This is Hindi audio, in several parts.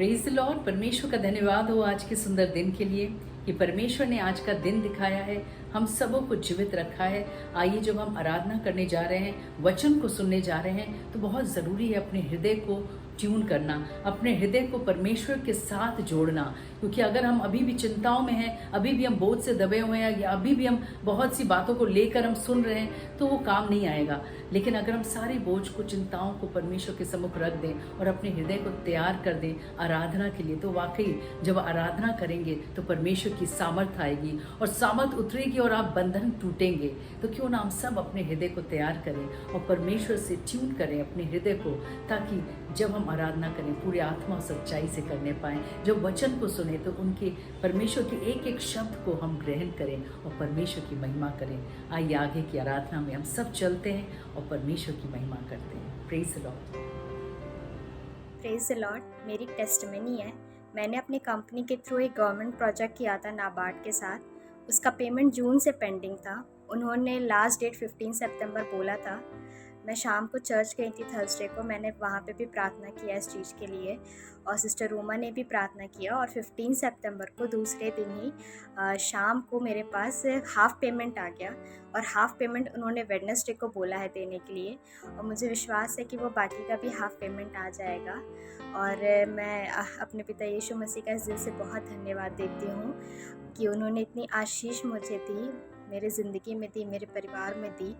Praise the Lord. परमेश्वर का धन्यवाद हो आज के सुंदर दिन के लिए कि परमेश्वर ने आज का दिन दिखाया है, हम सबों को जीवित रखा है। आइए, जब हम आराधना करने जा रहे हैं, वचन को सुनने जा रहे हैं, तो बहुत ज़रूरी है अपने हृदय को ट्यून करना, अपने हृदय को परमेश्वर के साथ जोड़ना। क्योंकि अगर हम अभी भी चिंताओं में हैं, अभी भी हम बोझ से दबे हुए हैं, या अभी भी हम बहुत सी बातों को लेकर हम सुन रहे हैं, तो वो काम नहीं आएगा। लेकिन अगर हम सारी बोझ को, चिंताओं को परमेश्वर के सम्मुख रख दें और अपने हृदय को तैयार कर दें आराधना के लिए, तो वाकई जब आराधना करेंगे तो परमेश्वर की सामर्थ आएगी और सामर्थ उतरेगी और आप बंधन टूटेंगे। तो क्यों ना हम सब अपने हृदय को तैयार करें और परमेश्वर से ट्यून करें अपने हृदय को, ताकि जब हम आराधना करें पूरी आत्मा और सच्चाई से करने पाएं। जब वचन को सुने तो उनके परमेश्वर के एक एक शब्द को हम ग्रहण करें और परमेश्वर की महिमा करें। आइए आगे की आराधना में हम सब चलते हैं और परमेश्वर की महिमा करते हैं। Praise the Lord. Praise the Lord. मेरी टेस्टमनी है। मैंने अपनी कंपनी के थ्रू एक गवर्नमेंट प्रोजेक्ट किया था नाबार्ड के साथ। उसका पेमेंट जून से पेंडिंग था। उन्होंने लास्ट डेट 15 सितंबर बोला था। मैं शाम को चर्च गई थी थर्सडे को। मैंने वहाँ पे भी प्रार्थना किया इस चीज़ के लिए, और सिस्टर रूमा ने भी प्रार्थना किया। और 15 सितंबर को दूसरे दिन ही शाम को मेरे पास हाफ़ पेमेंट आ गया, और हाफ़ पेमेंट उन्होंने वेडनेसडे को बोला है देने के लिए, और मुझे विश्वास है कि वो बाकी का भी हाफ़ पेमेंट आ जाएगा। और मैं अपने पिता यीशु मसीह का इस दिल से बहुत धन्यवाद देती हूँ कि उन्होंने इतनी आशीष मुझे दी, मेरे ज़िंदगी में दी, मेरे परिवार में दी।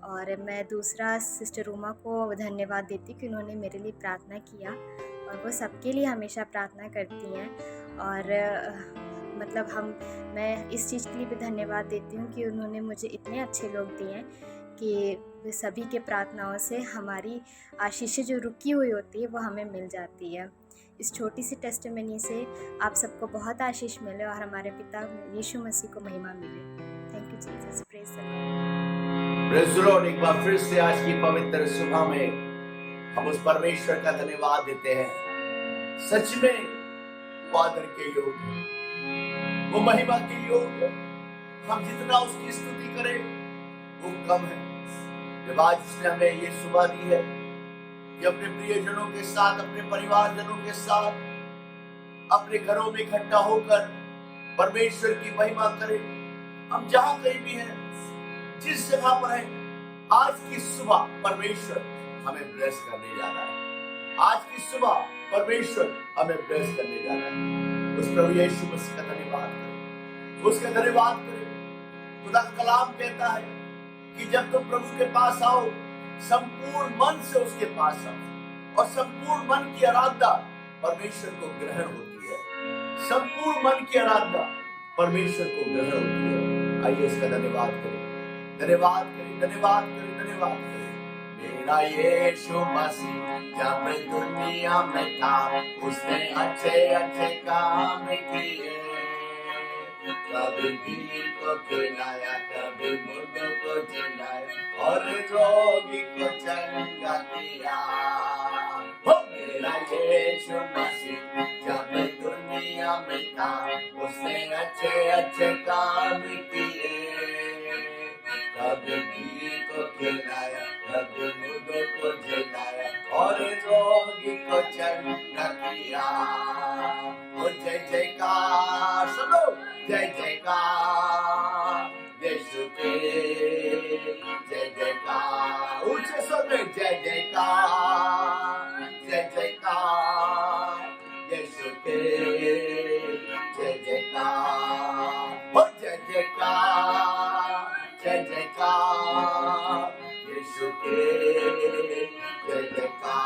और मैं दूसरा सिस्टर रूमा को धन्यवाद देती हूँ कि उन्होंने मेरे लिए प्रार्थना किया, और वो सबके लिए हमेशा प्रार्थना करती हैं। और मैं इस चीज़ के लिए भी धन्यवाद देती हूँ कि उन्होंने मुझे इतने अच्छे लोग दिए हैं कि सभी के प्रार्थनाओं से हमारी आशीषें जो रुकी हुई होती है वो हमें मिल जाती है। इस छोटी सी टेस्टिमनी से आप सबको बहुत आशीष मिले और हमारे पिता यीशु मसीह को महिमा मिले। Thank you Jesus. Praise the Lord. Praise the Lord. एक बार फिर से आज की पवित्र सुबह में हम उस परमेश्वर का धन्यवाद देते हैं। सच में वो आदर के योग्य है, वो महिमा के योग्य है। हम जितना उसकी स्तुति करें वो कम है। जब आज उसने हमें ये सुबह दी है कि अपने प्रियजनों के साथ, अपने परिवारजनों के साथ, अपने घरों में इकट्ठा होकर परमेश्वर की महिमा करें। हम जहां कहीं भी हैं, जिस जगह पर है, आज की सुबह परमेश्वर हमें ब्लेस करने जा रहा है। आज की सुबह परमेश्वर हमें ब्लेस करने जा रहा है। उस प्रभु यीशु मसीह का धन्यवाद करें, उसका धन्यवाद करें। खुदा का कलाम कहता है कि जब तुम प्रभु के पास आओ, संपूर्ण मन से उसके पास आओ, और संपूर्ण मन की आराधना परमेश्वर को ग्रहण होती है। संपूर्ण मन की आराधना परमेश्वर को ग्रहण होती है। आइए उसका धन्यवाद करें, धन्यवाद करें, धन्यवाद करें, धन्यवाद करें। मेरा यीशु मसीह जब दुनिया में था, उसने अच्छे अच्छे काम किए। कभी भीड़ को खिलाया, कभी मुर्दों को जिलाया, और रोगी को चंगा किया। मेरा यीशु मसीह जब दुनिया में था, उसने अच्छे अच्छे काम किए। कभी भीड़ को खिलाया, कभी मुर्दों को जिलाया, और रोगी को चंगा किया। और जय जयकार सुनो, जय जयकार यीशु के, जय जयकार ऊंचे स्वर में, जय जयकार, जय जयकार यीशु के, जय जयकार, और जय जयकार, जय जयकार यीशु के, जय जयकार।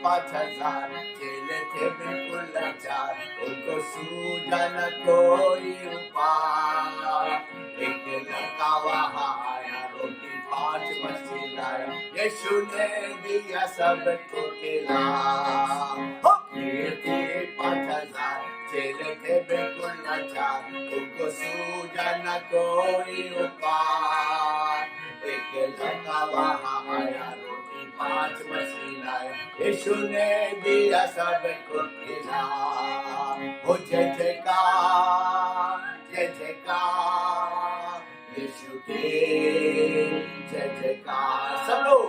5,000 चेले थे बिल्कुल लाचार, उनको सूझा न कोई उपाय। एक लड़का वहाँ आया, रोटी 5 मछली लाया, यीशु ने दिया सबको खिला। 5,000 चेले थे बिल्कुल लाचार, उनको सूझा न कोई उपाय। एक लड़का वहाँ आया, 5 मछली लाया, यीशु ने दिया सबको खिला। ओ जय जयकार, जय जयकार यीशु के, जय जयकार। सब लोग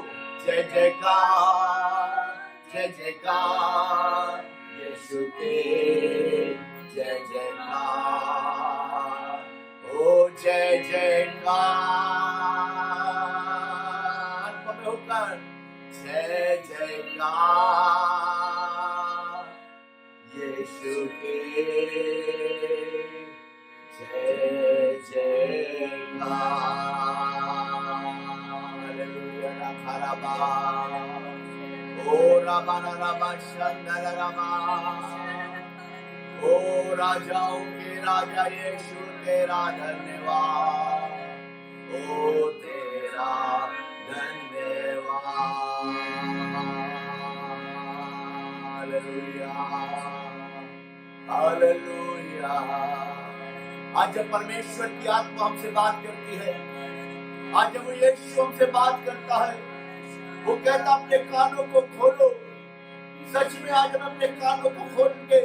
जय जयकार, जय जयकार यीशु के जय जयकार ओ जय जयकार पमे होकर जय जयकार यीशु के जय जयकार हालेलुया रखा ओ रामा रामा शंदर रामा ओ राजाओं के राजा यीशु तेरा धन्यवाद ओ तेरा धन्यवाद हालेलुया हालेलुया आज जब परमेश्वर की आत्मा हमसे बात करती है, आज जब वो यीशु हमसे बात करता है, वो कहता अपने कानों को खोलो। सच में आज हम अपने कानों को खोल के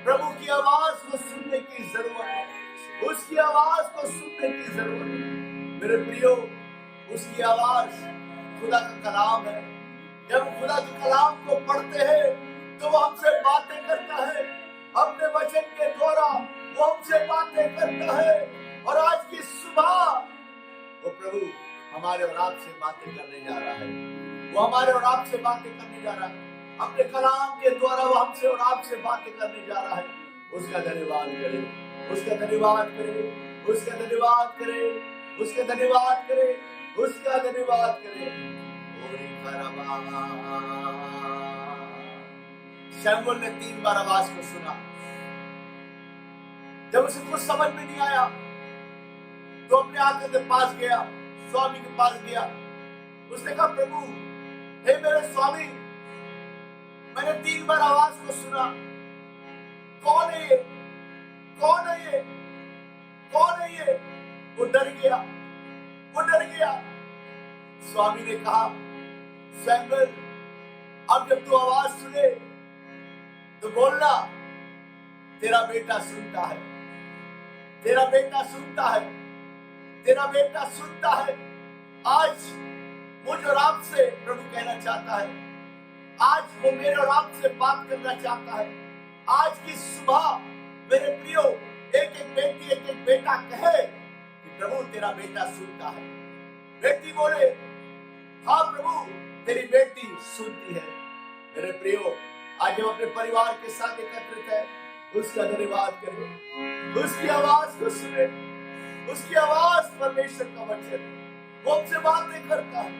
प्रभु की आवाज को सुनने की जरूरत है, उसकी आवाज को सुनने की जरूरत है मेरे प्रियो। उसकी आवाज खुदा का कलाम है। जब खुदा के कलाम को पढ़ते हैं तो वो हमसे बातें करता है, अपने वचन के द्वारा वो हमसे बातें करता है। और आज की सुबह वो प्रभु हमारे और आपसे बातें करने जा रहा है, वो हमारे और आपसे बातें करने जा रहा है। अपने कलाम के द्वारा वो हमसे और आपसे बातें करने जा रहा है। उसका धन्यवाद करें, उसका धन्यवाद करें, उसका धन्यवाद करें, उसका धन्यवाद करें, उसका धन्यवाद करें। शमूएल ने 3 बार आवाज को सुना। जब उसे कुछ समझ में नहीं आया तो अपने आके के पास गया, स्वामी के पास गया। उसने कहा प्रभु हे मेरे स्वामी, मैंने 3 बार आवाज को सुना, कौन है ये, कौन है ये, कौन है ये? वो डर गया, वो डर गया। स्वामी ने कहा शमूएल अब जब तू आवाज सुने तो बोलना तेरा बेटा सुनता है, तेरा बेटा सुनता है, तेरा बेटा सुनता है। आज मुझ और आपसे प्रभु कहना चाहता है, आज वो मेरे और आपसे बात करना चाहता है। आज की सुबह मेरे प्रियो एक एक बेटी एक एक बेटा कहे कि प्रभु तेरा बेटा सुनता है। बेटी बोले हाँ प्रभु तेरी बेटी सुनती है। मेरे प्रियो आज हम अपने परिवार के साथ एकत्रित है, उसका धन्यवाद करें, उसकी आवाज को सुने। उसकी आवाज परमेश्वर का वचन, वो हमसे बातें करता है,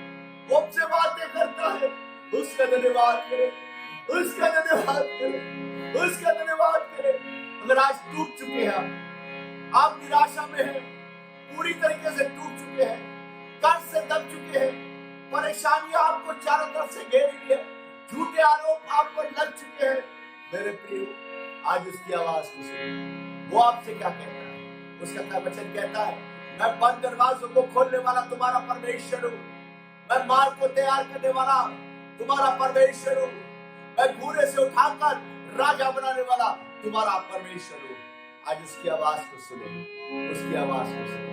वो हमसे बातें करता है। उसका धन्यवाद करें, उसका धन्यवाद करें, उसका धन्यवाद करें। अगर आज टूट चुके हैं, आप निराशा में हैं, पूरी तरीके से टूट चुके हैं, कर्ज से दब चुके हैं, परेशानियां आपको चारों तरफ से घेर रही है, झूठे आरोप आप पर लग चुके हैं, मेरे प्रियो आज उसकी आवाज को सुनो। वो आपसे क्या कहता है? उसका क्या वचन कहता है? मैं बंद दरवाजों को खोलने वाला तुम्हारा परमेश्वर हूँ, मैं मार्ग को तैयार करने वाला तुम्हारा परमेश्वर हूँ, मैं घूरे से उठाकर राजा बनाने वाला तुम्हारा परमेश्वर हूँ। आज उसकी आवाज को सुने, उसकी आवाज को सुने,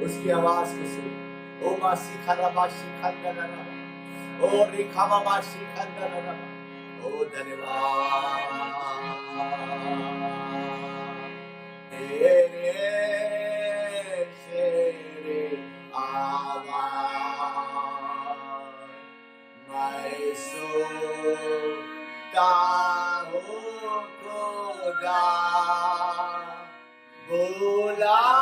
उसकी आवाज को सुने। ओ मासी खराबाशी खंडना, ओ रिखाबाशी खंडना, ओ धन्यवाद तेरे शेरे आवाज मैं सुनता हूँ खुदा बुलाते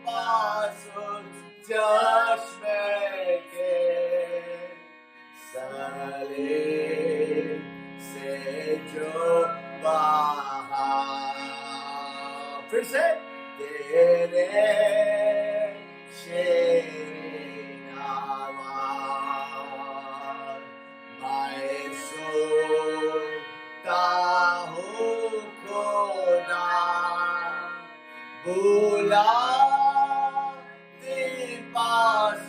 पास चश्मे के साले से जो बाहर फिर से तेरे शेर आवाज मैं सुनता हूँ खुदा बुलाते पास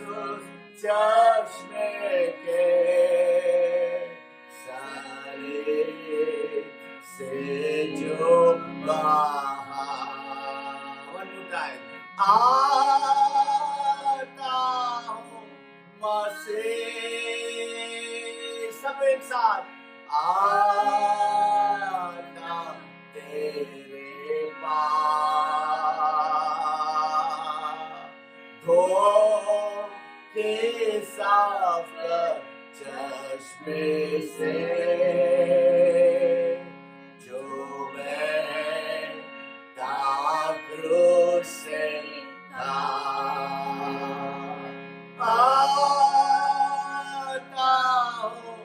चश्मे के साले से जो आता हूँ मसीह में एक साथ, आता तेरे पास, धो के साफ कर चश्मे से, जो मैं क्रूस से आता हूँ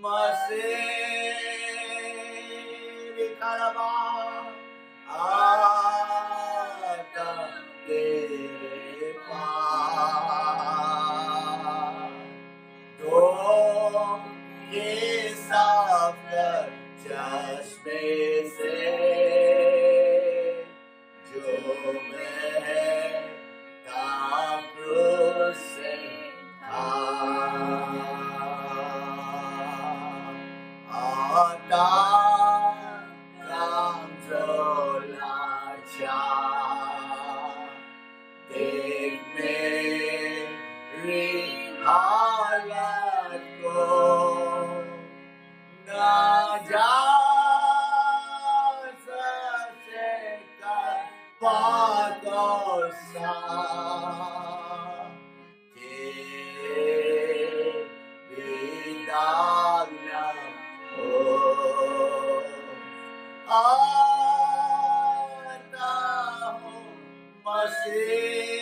मसीह करवा, आता तेरे पास, धो के साफ कर चश्मे से, जो मैं क्रूस से आता काम झोला देख मेरी हालत को, ना जा सके कर पाक और साफ, के दीदार न हो, आता हूँ मसीह,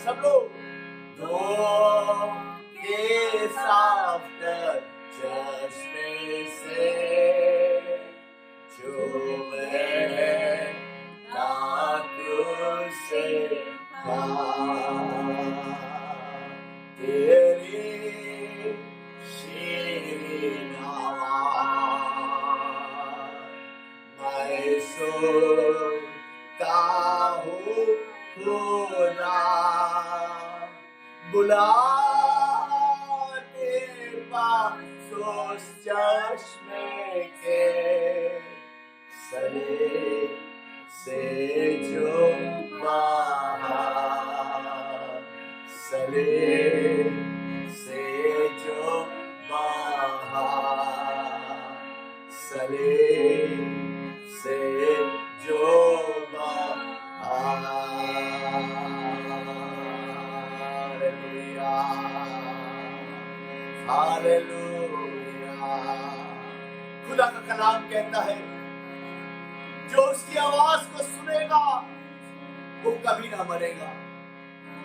सब लोग, धो के साफ कर चश्मे से, जो मैं क्रूस से तेरी शीरीन आवाज़ मैं सुनता हूँ खुदा, बुलाते पास उस चश्मे के सरे से, जो बाहर सरे से, जो बाहर सरे से, जो बाहर, हालेलुया हालेलुया। खुदा का कलाम कहता है, जो उसकी आवाज को सुनेगा वो कभी ना मरेगा,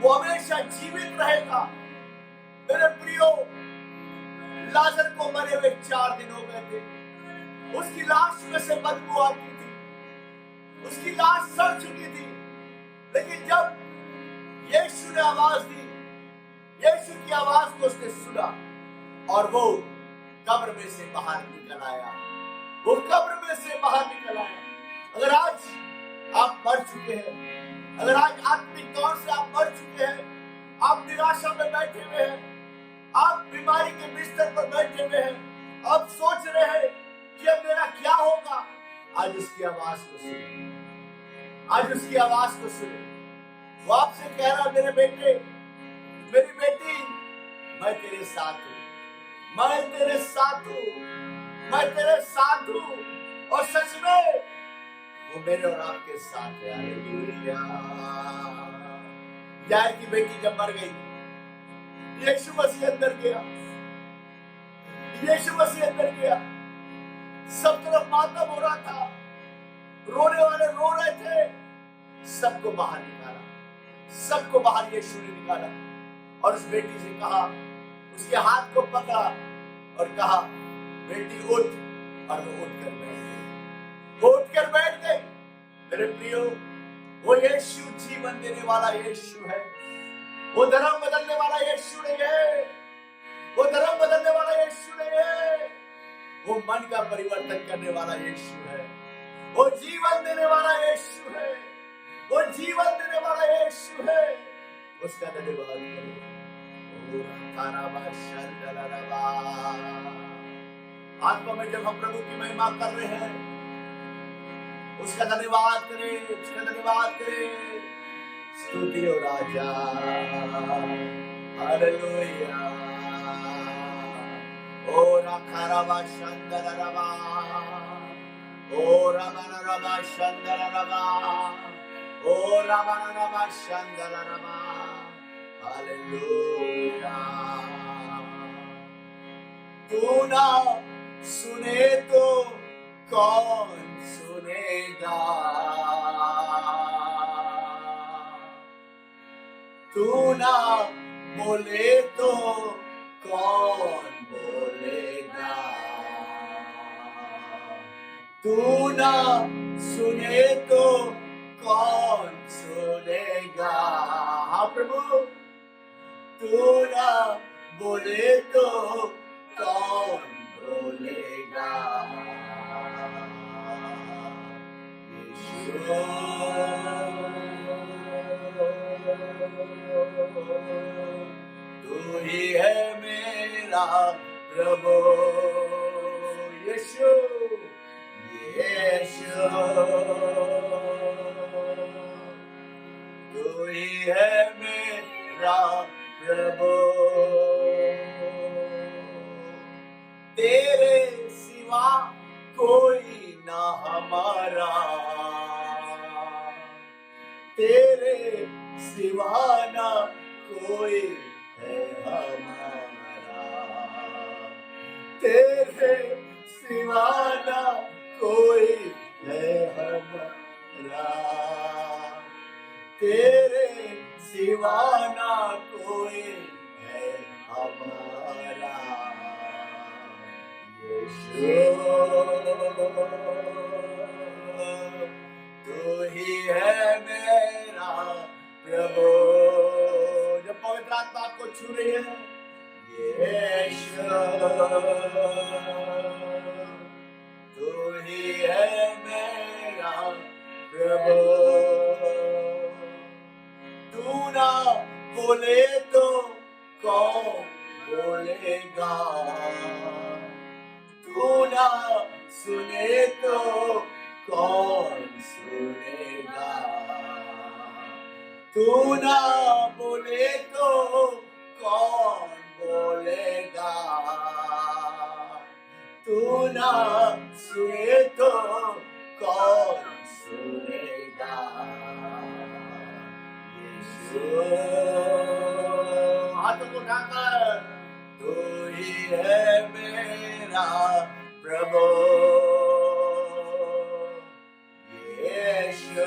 वो हमेशा जीवित रहेगा। मेरे प्रियो, लाजर को मरे हुए 4 दिन हो गए थे, उसकी लाश में से बदबू आती थी, उसकी लाश सड़ चुकी थी, लेकिन जब यीशु ने आवाज दी, यीशु की आवाज को उसने सुना और वो कब्र में से बाहर निकल आया, वो कब्र में से बाहर निकल आया। अगर आज आप मर चुके हैं, अगर आज आत्मिक तौर से आप मर चुके हैं, आप निराशा में बैठे हुए हैं, आप बीमारी के बिस्तर पर बैठे हुए हैं, आप सोच रहे हैं कि अब मेरा क्या होगा, आज उसकी आवाज को सुने, आज उसकी आवाज को सुने। वो आपसे कह रहा, मेरे बेटे, मेरी बेटी, मैं तेरे साथ हूं, मैं तेरे साथ हूं, मैं तेरे साथ हूं, और सच में वो मेरे और आपके साथ है। हालेलुया। यार की बेटी जब मर गई, यीशु मसीह अंदर गया, यीशु मसीह अंदर गया, सब तरफ मातम हो रहा था, रोने वाले रो रहे थे, सबको बाहर निकाला, सबको बाहर यीशु ने निकाला और उस बेटी से कहा, उसके हाथ को पकड़ा और कहा, बेटी उठ, और वो उठकर बैठ गई, वो उठकर बैठ गई। मेरे प्रियो, वो यीशु जीवन देने वाला यीशु है, वो धर्म बदलने वाला यीशु नहीं है, वो धर्म बदलने वाला यीशु नहीं है, वो मन का परिवर्तन करने वाला यीशु है, वो जीवन देने वाला यीशु है, वो जीवन देने वाला यीशु है। उसका धन्यवाद करो। आत्मा में जब हम प्रभु की महिमा कर रहे हैं, उसका धन्यवाद करें, उसका धन्यवाद करें। स्तुति हो राजा, हालेलुया। ओ रखरवा शंदरवा, ओ रमनरवा शंदरवा, ओ रमनरवा शंदरवा, हालेलुया। तू ना सुने तो कौन सुनेगा, तू ना बोले तो कौन बोलेगा, तू ना सुने तो कौन सुनेगा। हाँ प्रभु, तू ना बोले तो कौन बोलेगा। तू ही है मेरा प्रभु, यीशु, यीशु। तू ही है मेरा प्रभु, तेरे सिवा कोई ना हमारा, तेरे सिवा ना कोई है हमारा, तेरे सिवा ना कोई है हमारा, तेरे सिवा ना कोई है हमारा। तू ही है मेरा प्रभु। जब पवित्र आत्मा आपको छू रही है, यीशु, तू ही है मेरा प्रभु। तू ना बोले तो कौन बोलेगा, तू ना सुने तो कौन सुनेगा, तू ना बोले तो कौन बोलेगा, तू ना सुने तो कौन सुनेगा। यीशु, हाथों को उठाकर, तू ही है मेरा प्रभु, यीशु,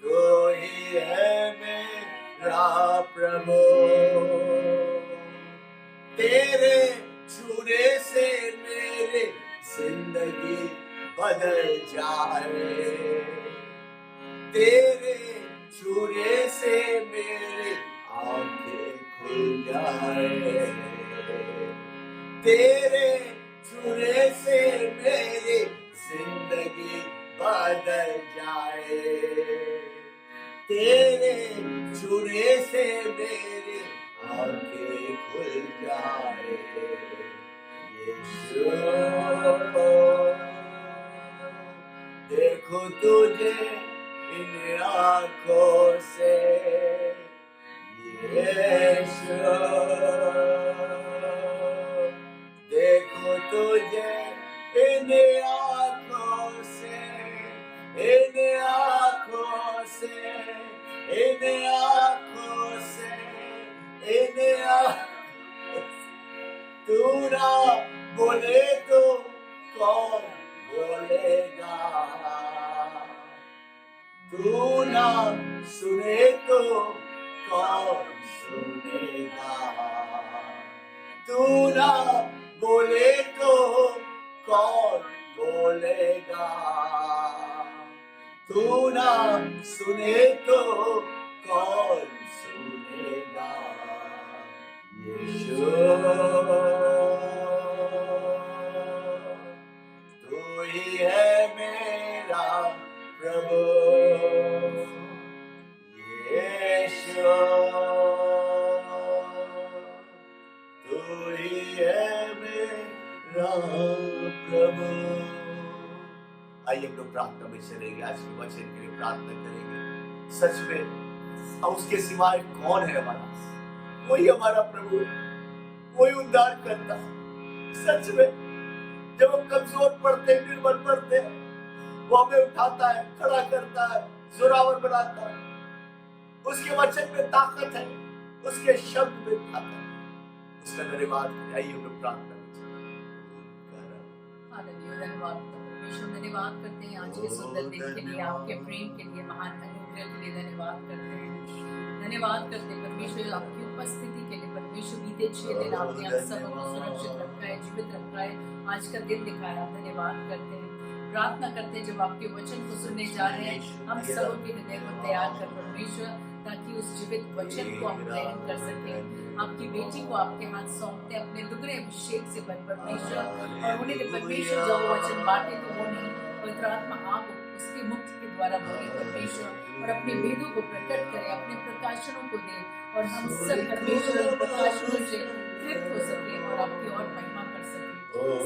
तू ही है मेरा प्रभु। तेरे छूने से मेरी जिंदगी बदल जाए, तेरे छूने से मेरी आंखें खुल जाए, तेरे छूने से मेरी जिंदगी बदल जाए, तेरे छूने से मेरी आंखें खुल जाए। यीशु, देखो तुझे इन आंखों से, यीशु, देखो तुझे इन आंखों से, इन आंखों से, इन आंखों से, इन आंखों। तू ना बोले तो कौन बोलेगा, तू ना सुने तो कौन सुनेगा, तू ना बोले तो कौन बोलेगा, तू ना सुने तो कौन सुनेगा। यीशु, तू ही है मेरा प्रभु, यीशु, तू ही है मेरा प्रभु। आइए हम लोग प्रार्थना में चलेंगे, आज के वचन के लिए प्रार्थना करेंगे। सच में अब उसके सिवाय कौन है हमारा? वही हमारा प्रभु है, वही उद्धार करता है। सच में जब हम कमजोर पड़ते हैं, निर्बल पड़ते हैं, वो हमें उठाता है, खड़ा करता है, जोरावर बनाता है। उसके वचन में ताकत है, उसके शब्द में ताकत है। उसका धन्यवाद करें। आइए हम लोग प्रार्थना में हालेलुया। धन्यवाद परमेश्वर, धन्यवाद करते हैं आज के सुंदर दिन के लिए, आपके प्रेम के लिए, महान अनुग्रह के लिए धन्यवाद करते हैं। धन्यवाद करते हैं परमेश्वर आपकी उपस्थिति के लिए। परमेश्वर बीते 6 दिन आपने हम सबको सुरक्षित रखा है, जीवित रखा है, आज का दिन दिखाया। धन्यवाद करते हैं, प्रार्थना करते हैं जब आपके वचन को सुनने जा रहे हैं, हम सबों के हृदय को तैयार कर परमेश्वर, ताकि उस जीवित वचन को हम ग्रहण कर सकें। आपकी बेटी को आपके हाथ सौंपते हैं, अपने दुगने अभिषेक से भर परमेश्वर, और उन्हें परमेश्वर जब वो वचन बांटे तो वो नहीं, पवित्र आत्मा आप उसके मुख के द्वारा बोले परमेश्वर, और अपने भेदों को प्रकट करें, अपने प्रकाशनों को दें, और हम सब परमेश्वर प्रकाशनों से तृप्त हो सके और आपकी और महिमा कर सके।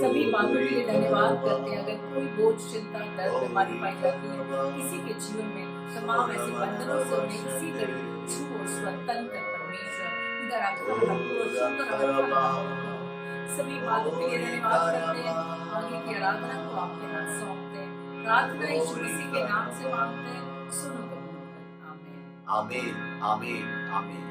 सभी बातों के लिए धन्यवाद करते हैं। अगर कोई बोझ, चिंता, दर्द, बीमारी पाई जाती है किसी के जीवन में, तमाम ऐसे बंधनों से उन्हें इसी घड़ी छुओ, स्वतंत्र कर परमेश्वर, इधर आपको सभी बातों के लिए धन्यवाद करते हैं। आगे की आराधना को आपके हाथ सौंपते हैं, प्रार्थना यीशु मसीह के नाम से मांगते हैं, सुनो कबूल कर। आमीन आमीन आमीन आमीन।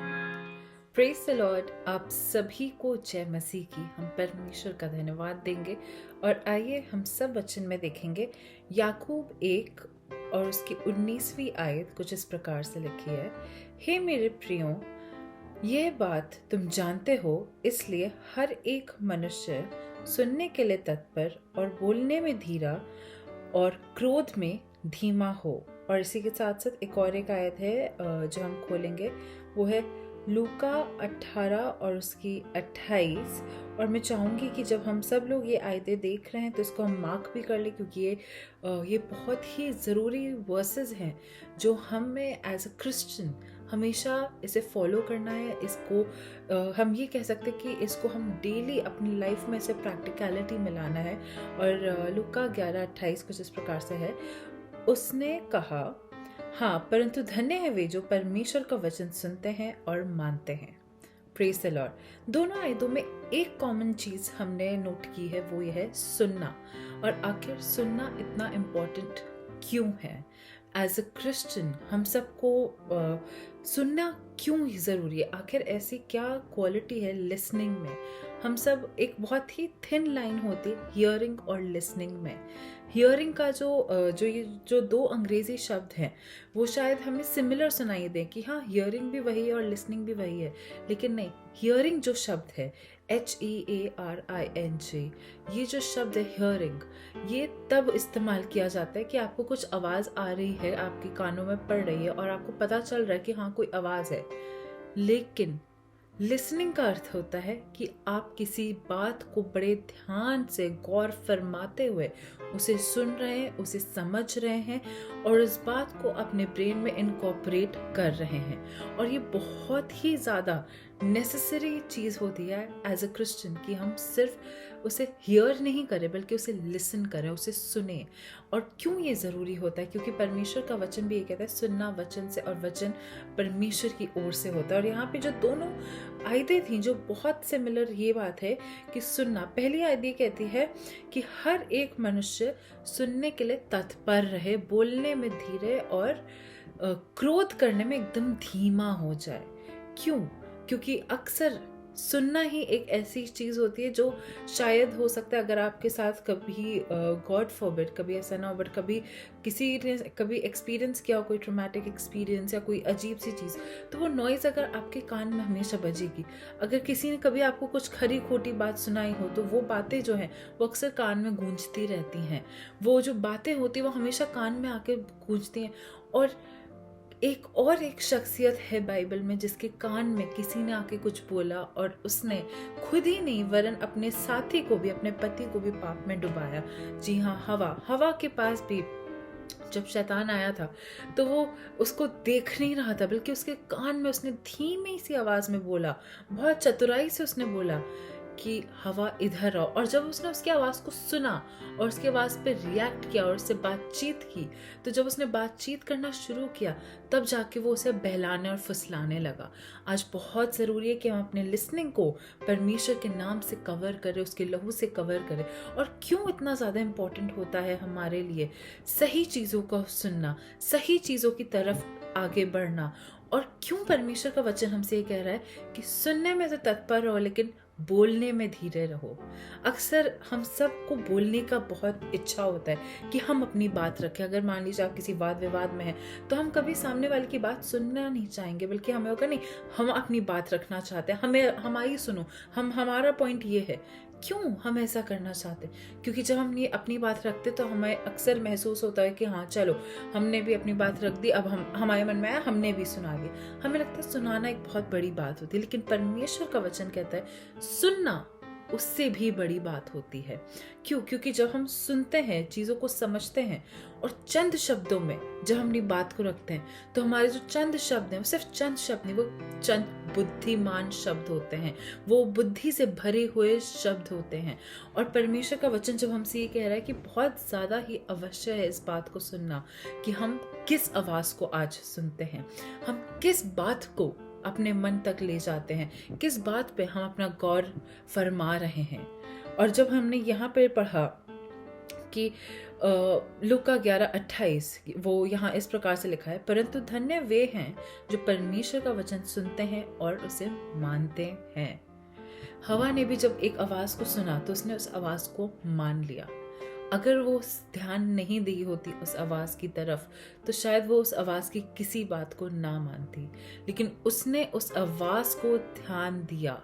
Praise the Lord. आप सभी को जय मसीह की। हम परमेश्वर का धन्यवाद देंगे और आइए हम सब वचन में देखेंगे। याकूब 1 और उसकी 19वीं आयत कुछ इस प्रकार से लिखी है, हे मेरे प्रियो, यह बात तुम जानते हो, इसलिए हर एक मनुष्य सुनने के लिए तत्पर और बोलने में धीरा और क्रोध में धीमा हो। और इसी के साथ साथ एक और एक आयत है जो हम खोलेंगे, वो है लूका 18 और उसकी 28। और मैं चाहूँगी कि जब हम सब लोग ये आयतें देख रहे हैं तो इसको हम मार्क भी कर लें, क्योंकि ये बहुत ही ज़रूरी वर्सेस हैं जो हमें एज अ क्रिश्चियन हमेशा इसे फॉलो करना है। इसको हम ये कह सकते हैं कि इसको हम डेली अपनी लाइफ में इसे प्रैक्टिकलिटी में लाना है। और लूका 11:28 कुछ इस प्रकार से है, उसने कहा, हाँ, परंतु धन्य है वे जो परमेश्वर का वचन सुनते हैं और मानते हैं। Praise the Lord. दोनों आयतों में एक कॉमन चीज हमने नोट की है, वो ये है सुनना। और आखिर सुनना इतना इम्पोर्टेंट क्यों है? एज अ क्रिश्चियन हम सबको सुनना क्यों ज़रूरी है? आखिर ऐसी क्या क्वालिटी है लिसनिंग में? हम सब एक बहुत ही थिन लाइन होती है हियरिंग और लिसनिंग में। हियरिंग का जो 2 अंग्रेजी शब्द हैं वो शायद हमें सिमिलर सुनाई दें कि हाँ, हियरिंग भी वही है और लिसनिंग भी वही है, लेकिन नहीं। हियरिंग जो शब्द है HEARING, ये जो शब्द है हियरिंग, ये तब इस्तेमाल किया जाता है कि आपको कुछ आवाज़ आ रही है, आपके कानों में पड़ रही है और आपको पता चल रहा है कि हाँ, कोई आवाज़ है। लेकिन लिसनिंग का अर्थ होता है कि आप किसी बात को बड़े ध्यान से गौर फरमाते हुए उसे सुन रहे हैं, उसे समझ रहे हैं और उस बात को अपने ब्रेन में इनकॉर्पोरेट कर रहे हैं। और ये बहुत ही ज़्यादा नेसेसरी चीज़ होती है एज अ क्रिश्चियन कि हम सिर्फ उसे हियर नहीं करें बल्कि उसे लिसन करें, उसे सुने। और क्यों ये ज़रूरी होता है? क्योंकि परमेश्वर का वचन भी ये कहता है, सुनना वचन से और वचन परमेश्वर की ओर से होता है। और यहाँ पे जो दोनों आयतें थी जो बहुत सिमिलर ये बात है कि सुनना, पहली आयत ये कहती है कि हर एक मनुष्य सुनने के लिए तत्पर रहे, बोलने में धीरे और क्रोध करने में एकदम धीमा हो जाए। क्यों? क्योंकि अक्सर सुनना ही एक ऐसी चीज़ होती है जो शायद हो सकता है अगर आपके साथ कभी गॉड फॉरबिड कभी ऐसा ना हो, बट कभी किसी ने कभी एक्सपीरियंस किया हो, कोई ट्रॉमेटिक एक्सपीरियंस या कोई अजीब सी चीज़, तो वो नॉइज़ अगर आपके कान में हमेशा बजेगी। अगर किसी ने कभी आपको कुछ खरी खोटी बात सुनाई हो तो वो बातें जो हैं वो अक्सर कान में गूंजती रहती हैं। वो जो बातें होती हैं वो हमेशा कान में आके गूंजती हैं। और एक शख्सियत है बाइबल में जिसके कान में किसी ने आके कुछ बोला और उसने खुद ही नहीं वरन अपने साथी को भी, अपने पति को भी पाप में डुबाया। जी हाँ, हवा के पास भी जब शैतान आया था तो वो उसको देख नहीं रहा था बल्कि उसके कान में उसने धीमी सी आवाज में बोला, बहुत चतुराई से उसने बोला कि हवा इधर आओ। और जब उसने उसकी आवाज़ को सुना और उसकी आवाज़ पे रिएक्ट किया और उससे बातचीत की, तो जब उसने बातचीत करना शुरू किया तब जाके वो उसे बहलाने और फुसलाने लगा। आज बहुत ज़रूरी है कि हम अपने लिसनिंग को परमेश्वर के नाम से कवर करें, उसके लहू से कवर करें। और क्यों इतना ज़्यादा इम्पोर्टेंट होता है हमारे लिए सही चीज़ों को सुनना, सही चीज़ों की तरफ आगे बढ़ना, और क्यों परमेश्वर का वचन हमसे ये कह रहा है कि सुनने में तो तत्पर रहो लेकिन बोलने में धीरे रहो। अक्सर हम सबको बोलने का बहुत इच्छा होता है कि हम अपनी बात रखें। अगर मान लीजिए आप किसी वाद विवाद में हैं तो हम कभी सामने वाले की बात सुनना नहीं चाहेंगे, बल्कि हमें होगा नहीं, हम अपनी बात रखना चाहते हैं, हमें हमारी सुनो, हमारा पॉइंट ये है। क्यों हम ऐसा करना चाहते हैं? क्योंकि जब हम ये अपनी बात रखते तो हमें अक्सर महसूस होता है कि हाँ चलो हमने भी अपनी बात रख दी, अब हमारे मन में आया, हमने भी सुना दिया। हमें लगता है सुनाना एक बहुत बड़ी बात होती है, लेकिन परमेश्वर का वचन कहता है सुनना उससे भी बड़ी बात होती है। क्यों? क्योंकि जब हम सुनते हैं, चीज़ों को समझते हैं और चंद शब्दों में जब हम अपनी बात को रखते हैं तो हमारे जो चंद शब्द हैं वो सिर्फ चंद शब्द नहीं, वो चंद बुद्धिमान शब्द होते हैं, वो बुद्धि से भरे हुए शब्द होते हैं। और परमेश्वर का वचन जब हमसे ये कह रहा है कि बहुत ज़्यादा ही अवश्य है इस बात को सुनना कि हम किस आवाज़ को आज सुनते हैं, हम किस बात को अपने मन तक ले जाते हैं, किस बात पे हम अपना गौर फरमा रहे हैं। और जब हमने यहाँ पे पढ़ा कि लूका 11:28, वो यहाँ इस प्रकार से लिखा है, परंतु धन्य वे हैं जो परमेश्वर का वचन सुनते हैं और उसे मानते हैं। हवा ने भी जब एक आवाज़ को सुना तो उसने उस आवाज़ को मान लिया। अगर वो ध्यान नहीं दी होती उस आवाज़ की तरफ तो शायद वो उस आवाज़ की किसी बात को ना मानती, लेकिन उसने उस आवाज़ को ध्यान दिया,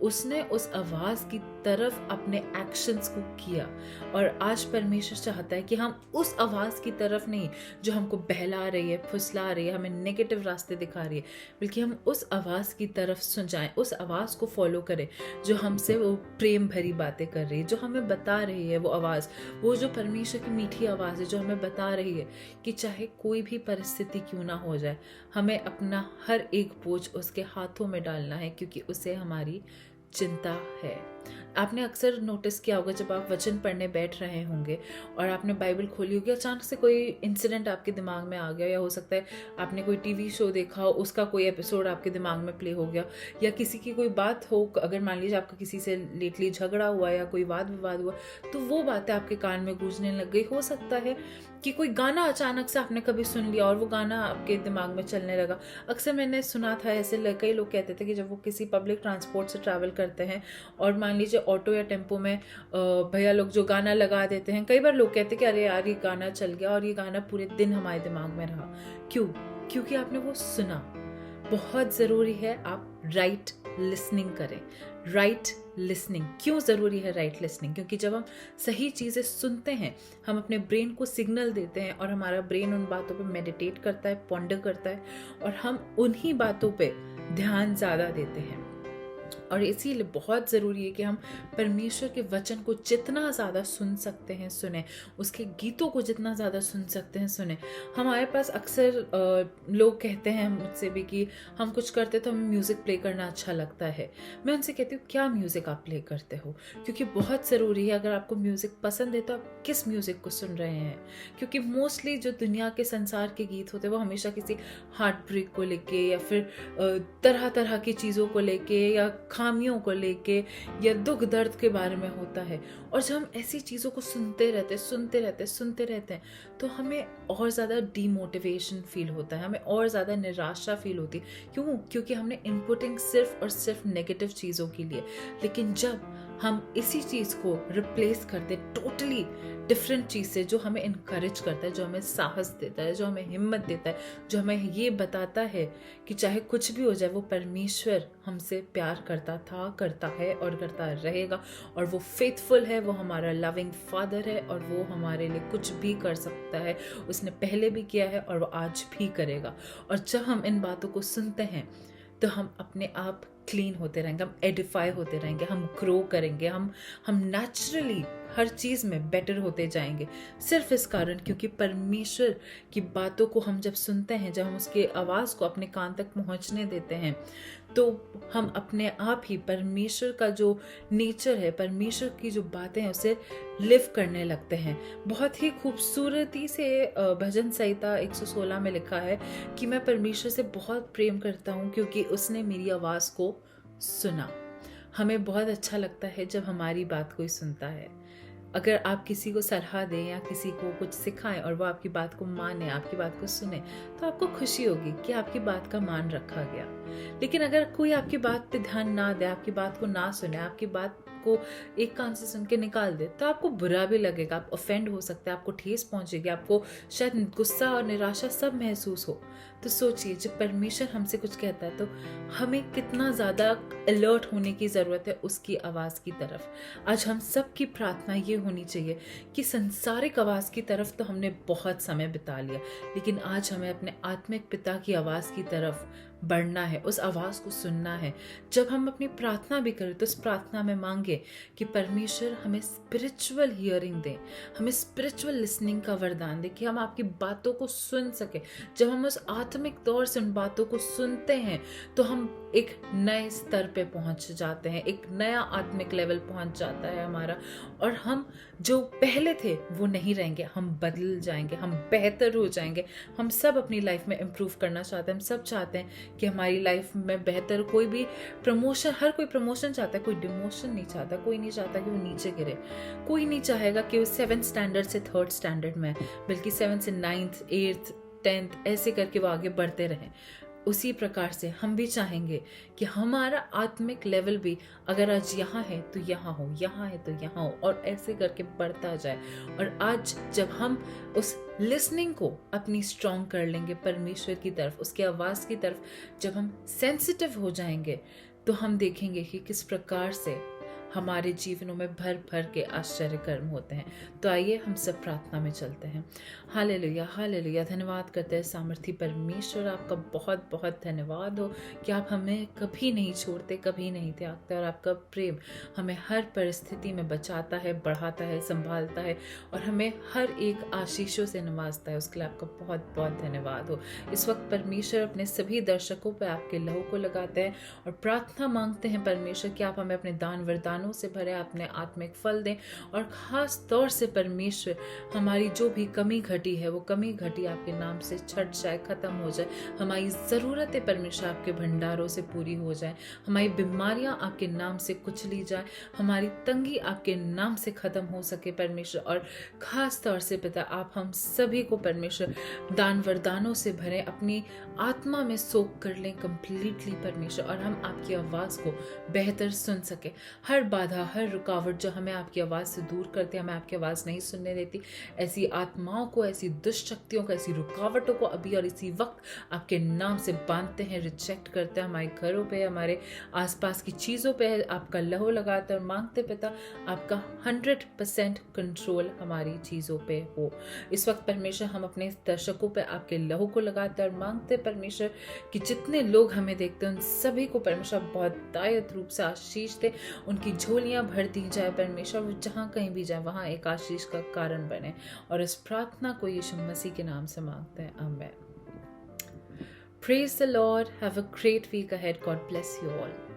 उसने उस आवाज़ की तरफ अपने एक्शंस को किया। और आज परमेश्वर चाहता है कि हम उस आवाज़ की तरफ नहीं जो हमको बहला रही है, फुसला रही है, हमें नेगेटिव रास्ते दिखा रही है, बल्कि हम उस आवाज़ की तरफ सुन जाएं, उस आवाज़ को फॉलो करें जो हमसे वो प्रेम भरी बातें कर रही है, जो हमें बता रही है वो आवाज़, वो जो परमेश्वर की मीठी आवाज़ है जो हमें बता रही है कि चाहे कोई भी परिस्थिति क्यों ना हो जाए, हमें अपना हर एक बोझ उसके हाथों में डालना है, क्योंकि उसे हमारी चिंता है। आपने अक्सर नोटिस किया होगा जब आप वचन पढ़ने बैठ रहे होंगे और आपने बाइबल खोली होगी, अचानक से कोई इंसिडेंट आपके दिमाग में आ गया, या हो सकता है आपने कोई टीवी शो देखा हो, उसका कोई एपिसोड आपके दिमाग में प्ले हो गया, या किसी की कोई बात हो, अगर मान लीजिए आपका किसी से लेटली झगड़ा हुआ या कोई वाद विवाद हुआ तो वो बातें आपके कान में गूंजने लग गई। हो सकता है कि कोई गाना अचानक से आपने कभी सुन लिया और वो गाना आपके दिमाग में चलने लगा। अक्सर मैंने सुना था ऐसे, कई लोग कहते थे कि जब वो किसी पब्लिक ट्रांसपोर्ट से ट्रैवल करते हैं और मान लीजिए ऑटो या टेम्पो में भैया लोग जो गाना लगा देते हैं, कई बार लोग कहते हैं कि अरे यार ये गाना चल गया और ये गाना पूरे दिन हमारे दिमाग में रहा। क्यों? क्योंकि आपने वो सुना। बहुत ज़रूरी है आप राइट लिसनिंग करें। राइट लिसनिंग क्यों ज़रूरी है? राइट लिसनिंग क्योंकि जब हम सही चीज़ें सुनते हैं हम अपने ब्रेन को सिग्नल देते हैं और हमारा ब्रेन उन बातों पे मेडिटेट करता है, पॉन्डर करता है, और हम उन्हीं बातों पे ध्यान ज़्यादा देते हैं। और इसीलिए बहुत ज़रूरी है कि हम परमेश्वर के वचन को जितना ज़्यादा सुन सकते हैं सुने, उसके गीतों को जितना ज़्यादा सुन सकते हैं सुने। हमारे पास अक्सर लोग कहते हैं मुझसे भी कि हम कुछ करते तो हमें म्यूज़िक प्ले करना अच्छा लगता है। मैं उनसे कहती हूँ क्या म्यूज़िक आप प्ले करते हो? क्योंकि बहुत ज़रूरी है, अगर आपको म्यूज़िक पसंद है तो आप किस म्यूज़िक को सुन रहे हैं। क्योंकि मोस्टली जो दुनिया के संसार के गीत होते हैं वो हमेशा किसी हार्ट ब्रेक को लेके या फिर तरह तरह की चीज़ों को लेके या खामियों को लेके या दुख दर्द के बारे में होता है। और जब हम ऐसी चीज़ों को सुनते रहते हैं तो हमें और ज़्यादा डीमोटिवेशन फील होता है, हमें और ज़्यादा निराशा फील होती है। क्यों? क्योंकि हमने इनपुटिंग सिर्फ और सिर्फ नेगेटिव चीज़ों के लिए। लेकिन जब हम इसी चीज़ को रिप्लेस करते टोटली डिफरेंट चीज़ से जो हमें इनकरेज करता है, जो हमें साहस देता है, जो हमें हिम्मत देता है, जो हमें ये बताता है कि चाहे कुछ भी हो जाए वो परमेश्वर हमसे प्यार करता था, करता है और करता रहेगा, और वो फेथफुल है, वो हमारा लविंग फादर है और वो हमारे लिए कुछ भी कर सकता है। उसने पहले भी किया है और वो आज भी करेगा। और जब हम इन बातों को सुनते हैं तो हम अपने आप क्लीन होते रहेंगे, हम एडिफाई होते रहेंगे, हम ग्रो करेंगे, हम नेचुरली हर चीज़ में बेटर होते जाएंगे। सिर्फ इस कारण क्योंकि परमेश्वर की बातों को हम जब सुनते हैं, जब हम उसकी आवाज़ को अपने कान तक पहुंचने देते हैं, तो हम अपने आप ही परमेश्वर का जो नेचर है, परमेश्वर की जो बातें हैं, उसे लिव करने लगते हैं। बहुत ही खूबसूरती से भजन संहिता 116 में लिखा है कि मैं परमेश्वर से बहुत प्रेम करता हूँ क्योंकि उसने मेरी आवाज़ को सुना। हमें बहुत अच्छा लगता है जब हमारी बात कोई सुनता है। अगर आप किसी को सलाह दें या किसी को कुछ सिखाएं और वो आपकी बात को माने, आपकी बात को सुने, तो आपको खुशी होगी कि आपकी बात का मान रखा गया। लेकिन अगर कोई आपकी बात पे ध्यान ना दे, आपकी बात को ना सुने, आपकी बात को एक कान से सुन के निकाल दे, तो आपको बुरा भी लगेगा, आप ऑफेंड हो सकते हैं, आपको ठेस पहुंचेगी, आपको शायद गुस्सा और निराशा सब महसूस हो। तो सोचिए, जब परमेश्वर हमसे कुछ कहता है तो हमें कितना ज़्यादा अलर्ट होने की ज़रूरत है उसकी आवाज़ की तरफ। आज हम सब की प्रार्थना ये होनी चाहिए कि संसारिक आवाज़ की तरफ तो हमने बहुत समय बिता लिया, लेकिन आज हमें अपने आत्मिक पिता की आवाज़ की तरफ बढ़ना है, उस आवाज़ को सुनना है। जब हम अपनी प्रार्थना भी करें तो उस प्रार्थना में मांगे कि परमेश्वर हमें स्पिरिचुअल हियरिंग दें, हमें स्पिरिचुअल लिसनिंग का वरदान दे कि हम आपकी बातों को सुन सके। जब हम उस आत्मिक तौर से उन बातों को सुनते हैं तो हम एक नए स्तर पे पहुंच जाते हैं, एक नया आत्मिक लेवल पहुंच जाता है हमारा, और हम जो पहले थे वो नहीं रहेंगे, हम बदल जाएंगे, हम बेहतर हो जाएंगे। हम सब अपनी लाइफ में इम्प्रूव करना चाहते हैं, हम सब चाहते हैं कि हमारी लाइफ में बेहतर, कोई भी प्रमोशन, हर कोई प्रमोशन चाहता है, कोई डिमोशन नहीं चाहता, कोई नहीं चाहता कि वो नीचे गिरे, कोई नहीं चाहेगा कि वो 7th स्टैंडर्ड से 3rd स्टैंडर्ड में, बल्कि 7th से 9th 8th 10th ऐसे करके वो आगे बढ़ते रहें। उसी प्रकार से हम भी चाहेंगे कि हमारा आत्मिक लेवल भी अगर आज यहाँ है तो यहाँ हो, यहाँ है तो यहाँ हो, और ऐसे करके बढ़ता जाए। और आज जब हम उस लिसनिंग को अपनी स्ट्रॉन्ग कर लेंगे परमेश्वर की तरफ, उसकी आवाज़ की तरफ, जब हम सेंसिटिव हो जाएंगे तो हम देखेंगे कि किस प्रकार से हमारे जीवनों में भर भर के आश्चर्य कर्म होते हैं। तो आइए हम सब प्रार्थना में चलते हैं। Hallelujah, hallelujah. धन्यवाद करते हैं सामर्थी परमेश्वर, आपका बहुत बहुत धन्यवाद हो कि आप हमें कभी नहीं छोड़ते, कभी नहीं त्यागते, और आपका प्रेम हमें हर परिस्थिति में बचाता है, बढ़ाता है, संभालता है, और हमें हर एक आशीषों से नवाजता है। उसके लिए आपका बहुत बहुत धन्यवाद हो। इस वक्त परमेश्वर अपने सभी दर्शकों पर आपके लहू को लगाते हैं और प्रार्थना मांगते हैं परमेश्वर कि आप हमें अपने दान वरदानों से भरे अपने आत्मिक फल दें, और खास तौर से परमेश्वर हमारी जो भी कमी घटी है वो कमी घटी आपके नाम से छट जाए, खत्म हो जाए। हमारी ज़रूरतें परमेश्वर आपके भंडारों से पूरी हो जाए, हमारी बीमारियां आपके नाम से कुचली जाए, हमारी तंगी आपके नाम से खत्म हो सके परमेश्वर। और खास तौर से पिता, आप हम सभी को परमेश्वर दान वरदानों से भरे, अपनी आत्मा में सोख कर लें कंप्लीटली परमेश्वर, और हम आपकी आवाज़ को बेहतर सुन सके। हर बाधा, हर रुकावट जो हमें आपकी आवाज़ से दूर करती है, हमें आपकी आवाज़ नहीं सुनने देती, ऐसी आत्माओं को, ऐसी दुष्ट शक्तियों को, ऐसी रुकावटों को अभी और इसी वक्त आपके नाम से बांधते हैं, रिजेक्ट करते हैं। हमारे घरों पे, हमारे आसपास की चीज़ों पे आपका लहू लगाते हैं, और मांगते पिता आपका 100% कंट्रोल हमारी चीज़ों पे हो। इस वक्त परमेश्वर हम अपने दर्शकों पे आपके लहू को लगाते हैं और मांगते परमेश्वर कि जितने लोग हमें देखते हैं उन सभी को परमेश्वर बहुत दायित्व रूप से आशीष दे, उनकी झोलियां भर दी जाए परमेश्वर, वो जहाँ कहीं भी जाए वहाँ एक आशीष का कारण बने। और इस प्रार्थना को यीशु मसीह के नाम से मांगते हैं, आमीन। Praise the Lord. Have a great week ahead. God bless you all.